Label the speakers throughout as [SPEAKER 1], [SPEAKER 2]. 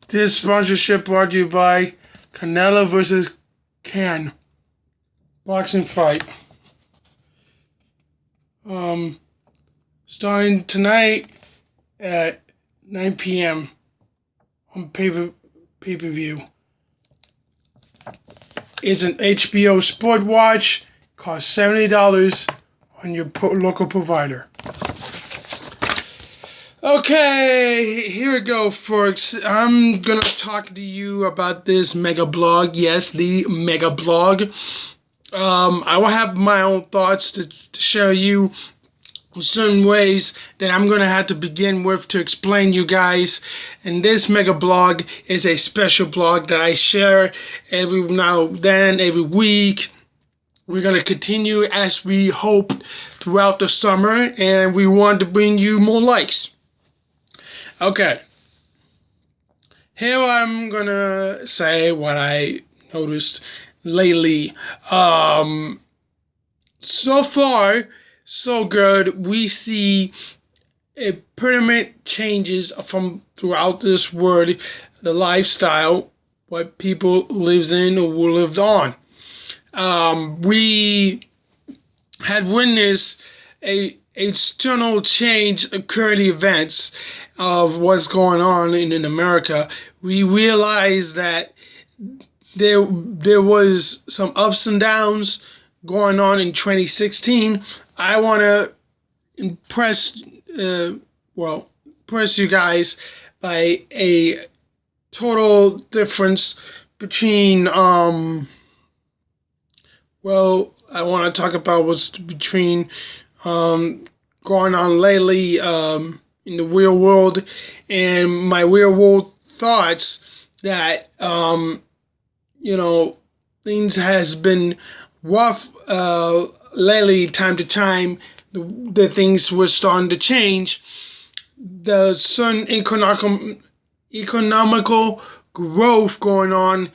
[SPEAKER 1] This sponsorship brought to you by Canelo versus Can boxing fight. Starting tonight at 9 p.m. on pay-per-view. It's an HBO Sport Watch. Costs $70 on your local provider. Okay, here we go, folks. I'm gonna talk to you about this mega blog. Yes, the mega blog. I will have my own thoughts to show you certain ways that I'm gonna have to begin with to explain you guys. And this mega blog is a special blog that I share every now and then, every week. We're going to continue as we hope throughout the summer, and we want to bring you more likes. Okay. Here I'm going to say what I noticed lately. So far, so good. We see a permanent changes from throughout this world, the lifestyle, what people lives in or lived on. We had witnessed a external change of current events of what's going on in America. We realized that there was some ups and downs going on in 2016. I want to impress you guys by a total difference between I want to talk about what's between going on lately in the real world and my real world thoughts that things has been rough lately. Time to time, the things were starting to change. The certain economical growth going on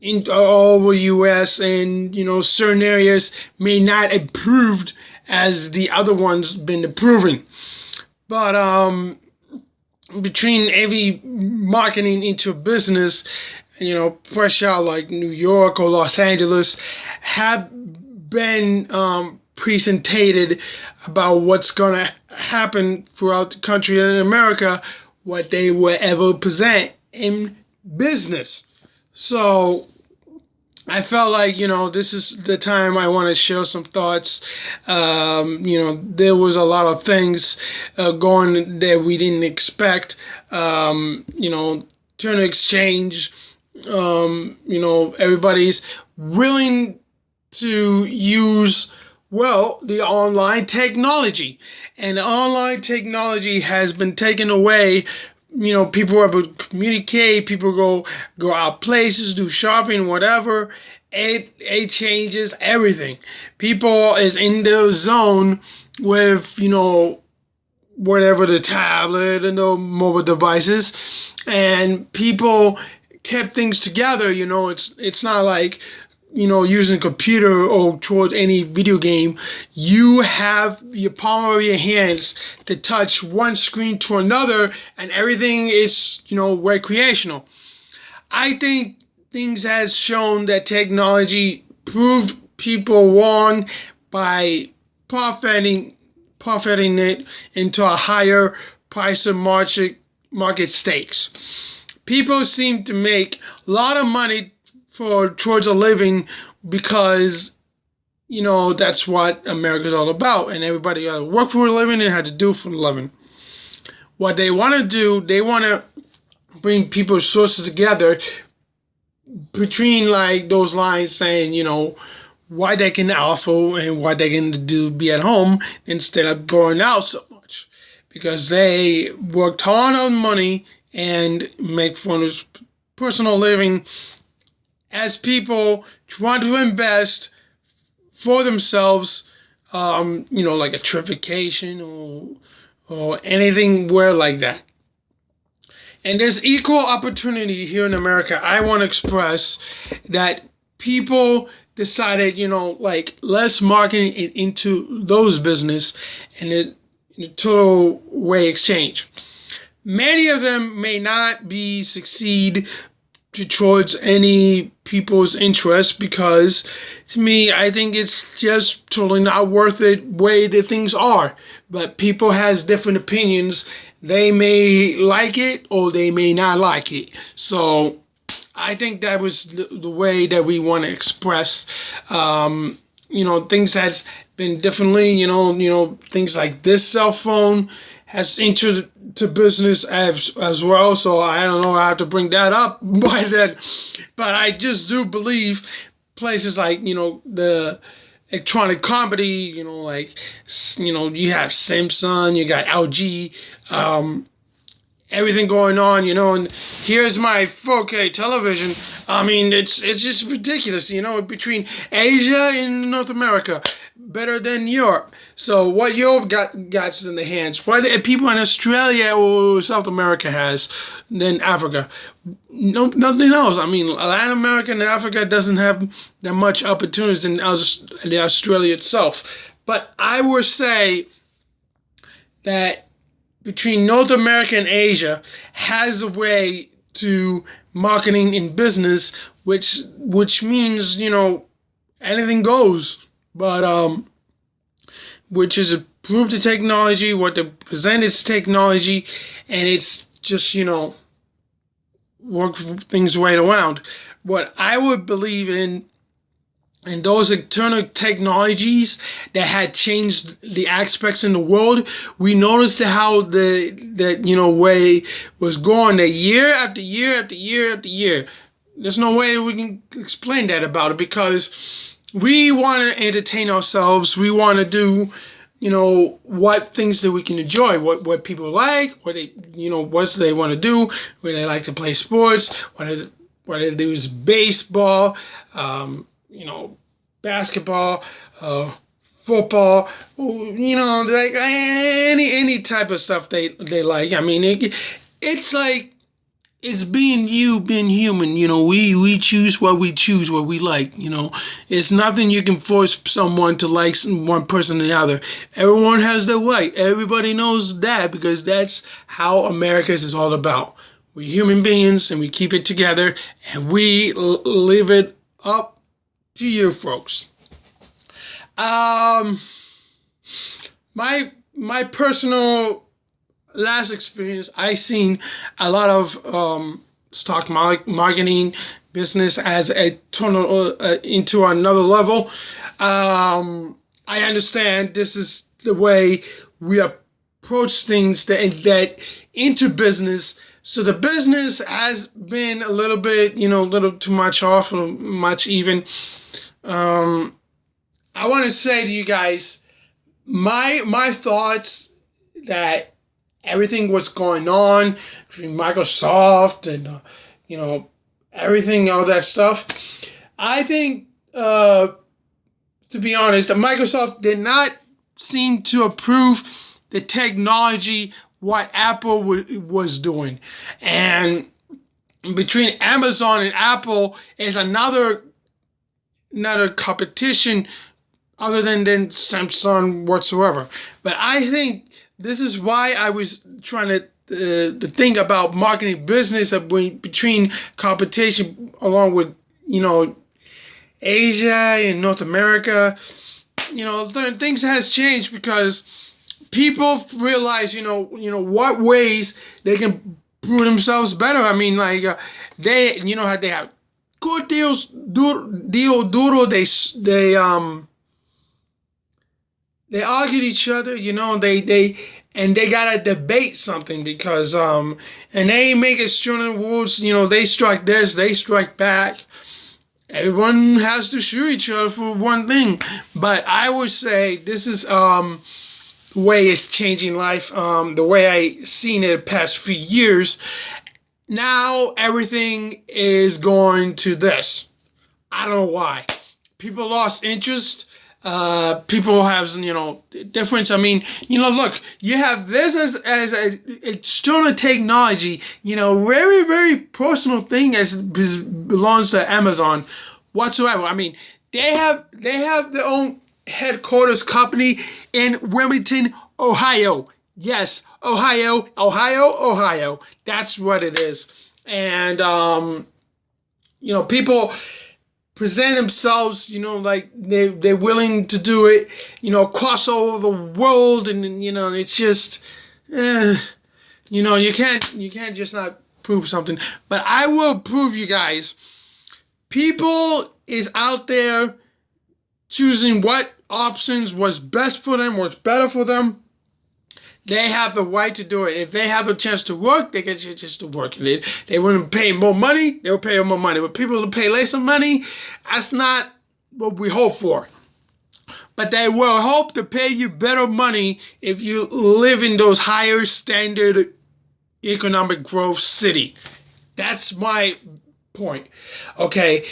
[SPEAKER 1] in all over U.S. and certain areas may not improved as the other ones been improving, but between every marketing into a business, fresh out like New York or Los Angeles have been presented about what's gonna happen throughout the country and in America, what they will ever present in business. So I felt like, this is the time I want to share some thoughts. There was a lot of things going that we didn't expect. Turn exchange, everybody's willing to use, the online technology. And online technology has been taken away. People are able to communicate, people go out places, do shopping, whatever. It changes everything. People is in their zone with, whatever, the tablet and the mobile devices, and people kept things together. It's not like, using a computer or towards any video game. You have your palm of your hands to touch one screen to another, and everything is, recreational. I think things has shown that technology proved people wrong by profiting it into a higher price of market stakes. People seem to make a lot of money towards a living because that's what America's all about, and everybody got to work for a living and had to do for a living. What they want to do, they want to bring people's sources together between like those lines, saying why they can offer and what they can do, be at home instead of going out so much, because they worked hard on money and make for their personal living. As people try to invest for themselves, like a trip vacation or anything where like that. And there's equal opportunity here in America. I want to express that people decided, let's market it into those business and in a total way exchange. Many of them may not be succeed towards any people's interest because, to me, I think it's just totally not worth it way that things are. But people has different opinions. They may like it or they may not like it. So I think that was the way that we want to express, things that's been differently. Things like this cell phone has entered to business as well. So I don't know. I have to bring that up by then, but I just do believe places like the electronic company, you have Samsung, you got LG, everything going on, and here's my 4K television. I mean, it's just ridiculous, between Asia and North America, better than Europe. So what Europe got in the hands, what people in Australia or South America has, than Africa. No, nothing else. I mean, Latin America and Africa doesn't have that much opportunities in the Australia itself. But I would say that between North America and Asia has a way to marketing in business, which means anything goes. But which is approved to technology, what they present is technology, and it's just work things right around. What I would believe in those internal technologies that had changed the aspects in the world, we noticed how that way was going that year after year after year after year. There's no way we can explain that about it because we want to entertain ourselves. We want to do, what things that we can enjoy, what people like, what they want to do, where they like to play sports, what they do is baseball, basketball, football, like any type of stuff they like. I mean, it's like it's being human. We choose what we like. It's nothing you can force someone to like one person or the other. Everyone has their right. Everybody knows that because that's how America is all about. We're human beings and we keep it together and we leave it up to you folks. My personal last experience, I seen a lot of stock marketing business as a tunnel into another level. I understand this is the way we approach things that into business. So the business has been a little bit, a little too much off, or much even. I want to say to you guys, my thoughts that everything what's going on between Microsoft and everything, all that stuff. I think, to be honest, that Microsoft did not seem to approve the technology what Apple was doing, and between Amazon and Apple is another competition other than Samsung whatsoever. But I think this is why I was trying to think about marketing business between competition along with Asia and North America. Things has changed because people realize what ways they can prove themselves better. I mean, like they how they have good deals, duro. They argued each other, they gotta debate something because and they make it stringent rules, they strike this, they strike back. Everyone has to shoot each other for one thing. But I would say this is the way it's changing life, the way I seen it the past few years. Now everything is going to this. I don't know why. People lost interest. People have, difference. I mean, look, you have this as a external technology, very, very personal thing as belongs to Amazon whatsoever. I mean, they have their own headquarters company in Wilmington, Ohio. Yes, Ohio, Ohio, Ohio. That's what it is. And people present themselves, like they're willing to do it, cross over the world, and it's just, eh, you can't just not prove something. But I will prove you guys, people is out there choosing what options was best for them, what's better for them. They have the right to do it. If they have a chance to work, they get a chance to work. If they want to pay more money, they'll pay more money. But people who pay less of money, that's not what we hope for. But they will hope to pay you better money if you live in those higher standard economic growth city. That's my point. Okay,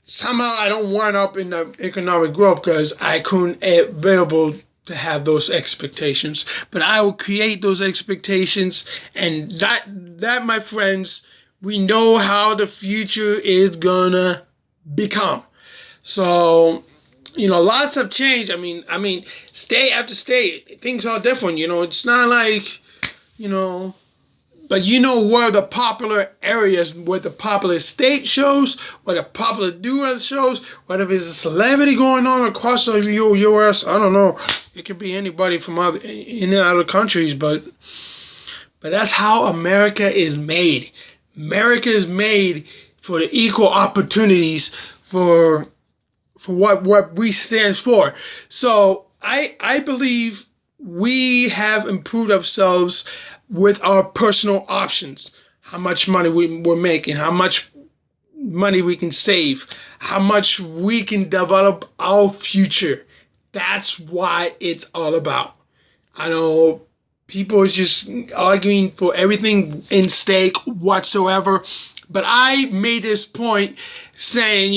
[SPEAKER 1] somehow I don't wind up in the economic growth because I couldn't available to have those expectations, but I will create those expectations, and that my friends, we know how the future is gonna become. So lots have changed. I mean state after state, things are different. It's not like but where the popular areas, where the popular state shows, where the popular duo shows, whether there's a celebrity going on across the U.S., I don't know. It could be anybody from other countries, but that's how America is made. America is made for the equal opportunities for what we stand for. So I believe we have improved ourselves with our personal options, how much money we're making, how much money we can save, how much we can develop our future. That's what it's all about. I know people are just arguing for everything in stake whatsoever, but I made this point saying,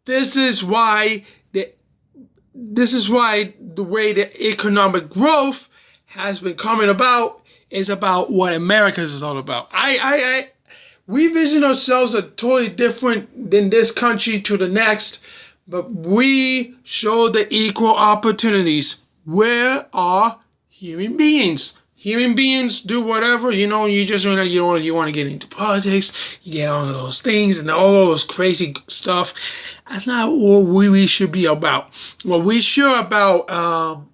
[SPEAKER 1] this is why the way the economic growth has been coming about is about what America is all about. We vision ourselves as totally different than this country to the next, but we show the equal opportunities. Where are human beings? Human beings do whatever, you just you want to get into politics, you get on those things and all those crazy stuff. That's not what we should be about. What we should about,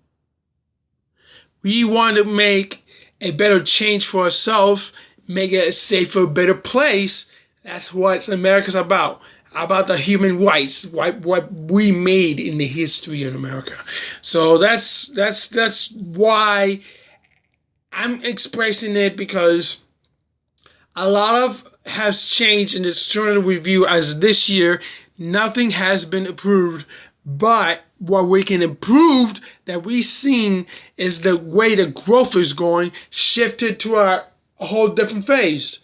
[SPEAKER 1] we want to make a better change for ourselves, make it a safer, better place. That's what America's about the human rights, what we made in the history of America. So that's why I'm expressing it, because a lot of has changed in this journal review. As this year, nothing has been approved, but what we can improve that we've seen is the way the growth is going shifted to a whole different phase.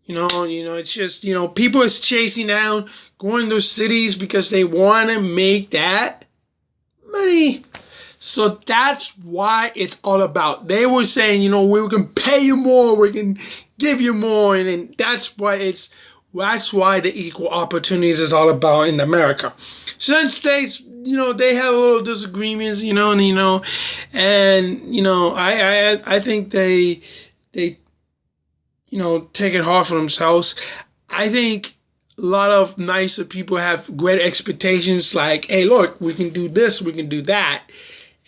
[SPEAKER 1] It's just, people is chasing down, going to cities because they want to make that money. So that's why it's all about. They were saying, we can pay you more, we can give you more, and then that's why the equal opportunities is all about in America. Certain states, they have a little disagreements, I think they take it hard for themselves. I think a lot of nicer people have great expectations, like, hey, look, we can do this, we can do that.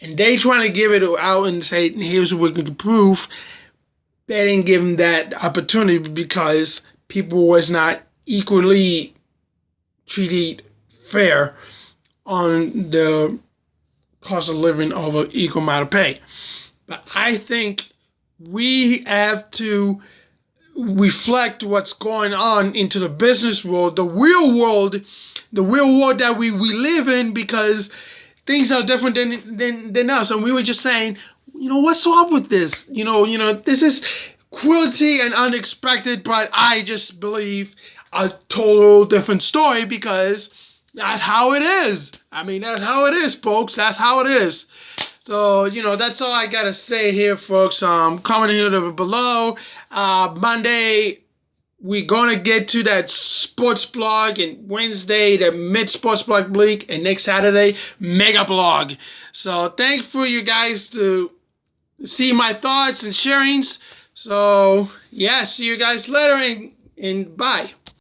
[SPEAKER 1] And they trying to give it out and say, here's what we can prove. They didn't give them that opportunity because people was not equally treated fair on the cost of living over equal amount of pay. But I think we have to reflect what's going on into the business world, the real world that we live in, because things are different than us. And we were just saying, what's up with this? This is cruelty and unexpected, but I just believe a total different story, because that's how it is. That's how it is, folks. That's how it is. So, that's all I got to say here, folks. Comment here below. Monday, we're going to get to that sports blog, and Wednesday, the mid sports blog week, and next Saturday, mega blog. So, thanks for you guys to see my thoughts and sharings. So, yeah, see you guys later, and bye.